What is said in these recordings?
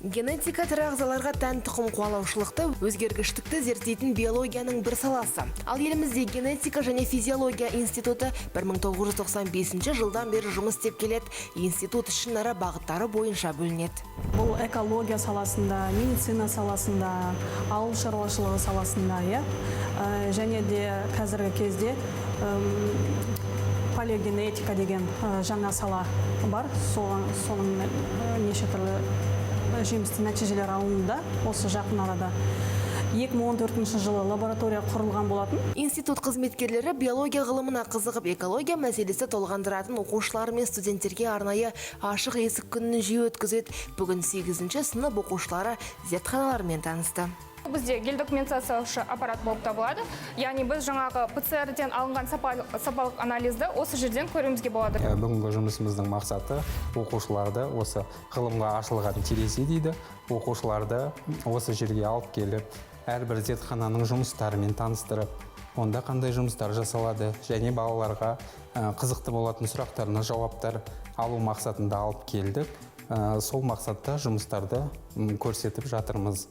Генетика тірі ағзаларға тән тұқым қуалаушылықты, өзгергіштікті зерттейтін биологияның бір саласы. Ал елімізде генетика және физиология институты 1995 жылдан бері жұмыс істеп келеді. Институт ішінара бағыттары бойынша бөлінеді. Бұл экология саласында, медицина саласында, ауыл шаруашылығы саласында, және де қазіргі кезде палеогенетика деген жаңа сала бар. Соның неше түрлі жемісті нәтижелер алынды осы жақын арада. 2014 жылы лаборатория құрылған болатын. Институт қызметкерлері биология ғылымына қызығып, экология мәселесі толғандыратын оқушылар мен студенттерге арнайы ашық есік күнін жиі өткізеді. Бүгін 8-ші сынып оқушылары зертханалармен танысты. Бізде гель документациялаушы аппарат болып табылады. Яғни біз жаңағы ПЦР-ден алынған сапалық анализді осы жерден көруімізге болады. Бүгінгі жұмысымыздың мақсаты оқушыларды осы ғылымға ашылған терезе дейді. Оқушыларды осы жерге алып келіп, әрбір зертхананың жұмыстарымен таныстырып, онда қандай жұмыстар жасалады және балаларға қызықты болатын сұрақтарына жауаптар алу мақсатында алып келдік. Сол мақсатта жұмыстарды көрсетіп жатырмыз.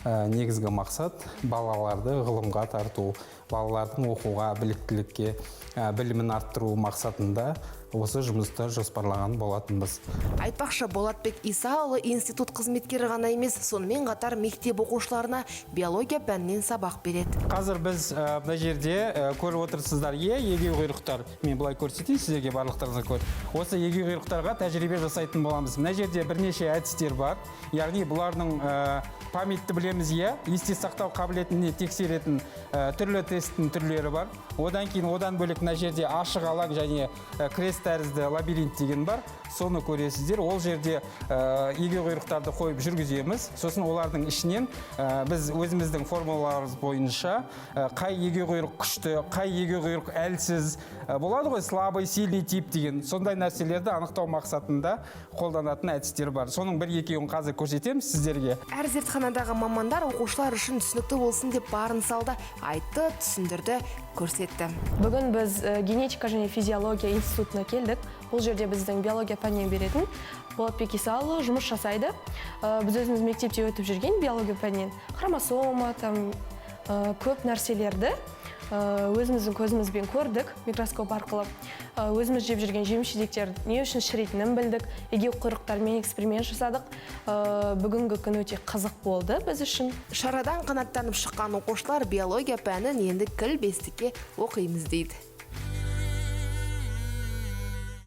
Негізгі мақсат балаларды ғылымға тарту, балалардың оқуға, біліктілікке, білімін арттыру мақсатында осы жұмысты жоспарлаған болатынбыз. Айтпақшы, Болатбек Исаұлы институт қызметкері ғана емес, сонымен қатар мектеп оқушыларына биология пәнінен сабақ береді. Қазір біз мына жерде көріп отырсыздар, егеу құйрықтар. Мен былай көрсетейін сіздерге, барлықтарыңызға көр. Осы егеу құйрықтарға тәжірибе жасайтын боламыз. Мына жерде бірнеше әдістер бар. Яғни бұлардың памятті білеміз, есте сақтау қабілетіне тексеретін түрлі тесттің түрлері бар. Одан кейін одан бөлек мына жерде ашық алаң және крест тәрізді лабиринт деген бар. Соны көресіздер. Ол жерде егеу құйрықтарды қойып жүргіземіз. Сосын олардың ішінен біз өзіміздің формулаларымыз бойынша қай егеу құйрық күшті, қай егеу құйрық әлсіз болады ғой, слабый, сильный тип деген сондай нәрселерді анықтау мақсатында қолданатын әдістер бар. Соның бір-екеуін қазір көрсетеміз сіздерге. Әр зертханадағы мамандар оқушылар үшін түсінікті болсын деп барын салды, айтты, түсіндірді, көрсетті. Бүгін біз генетика және физиология институтына келдік. Бұл жерде біздің биология пәнінен беретін Болатбек Исаұлы жұмыс жасайды. Біз өзіміз мектепте өтіп жүрген биология пәнінен хромосома, көп нәрселерді өзіміздің көзімізбен көрдік, микроскоп арқылы. Өзіміз жеп жүрген жеміс-жидектер не үшін шірейтінін білдік. Егеу құйрықтармен эксперимент жасадық. Бүгінгі күн өте қызық болды біз үшін. Шарадан қанаттанып шыққан оқушылар биология пәнін енді кіл бестікке оқимыз дейді.